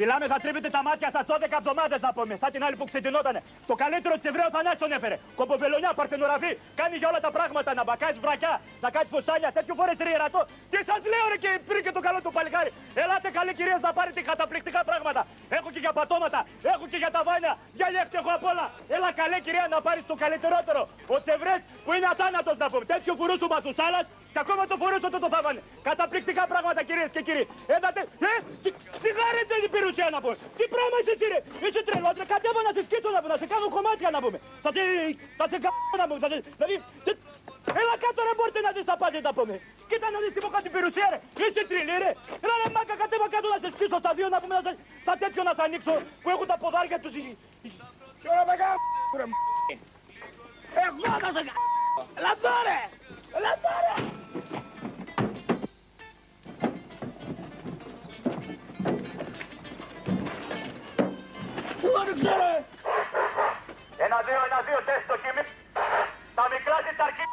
Μιλάμε, θα τρίβετε τα μάτια σας 12 εβδομάδες να πούμε. Σαν την άλλη που ξετινότανε. Το καλύτερο της Εβραίου Θανάση τον έφερε. Κομποβελονιά, παρθενογραφή. Κάνει για όλα τα πράγματα. Να μπακάζει βρακιά, να κάνει φουστάνια. Τέτοιο φορές ριερατό. Τι σας λέω ρε και πριν και το καλό του παλικάρι. Ελάτε καλή κυρίες να πάρετε καταπληκτικά πράγματα. Έχω και για πατώματα, έχω και για τα βάνια. Για λιέχτη έχω απ' όλα. Έλα καλέ κυρία να πάρεις το καλύτερότερο. Ο Τσεβρές που είναι ατάνατος να πούμε. Τέτοιο φουρούσουμα του Σάλας. Και ακόμα το φορούσο το θάβανε. Καταπληκτικά πράγματα κυρίες και κύριοι. Έδατε, σιγάρετε την περιουσία να πούμε. Τι πράγμα είσαι εσύ ρε. Είσαι τρελός ρε. Κατέβα να σε σκίσω να πούμε. Να σε κάνω κομμάτια να πούμε. Θα σε κάνω να πούμε. Δηλαδή, έλα κάτω ρε μπορείτε να δεις τα πάντα να πούμε. Κοίτα να δεις τι μου κάνει την περιουσία ρε. Είσαι τρελή ρε. Έλα ρε μάκα κατέβα κάτω να σε σκίσω στα δύο να πούμε. Στα τέτοιο να σε ανοίξω που έχουν τα ποδάρια τους. Κι όλα τα κάνω ρε. Εγώ θα σε κάνω. Έλα τώρα. Έλα τώρα. Ένα-δύο, τεστ το χειμώνα. Τα μικρά της αρχή.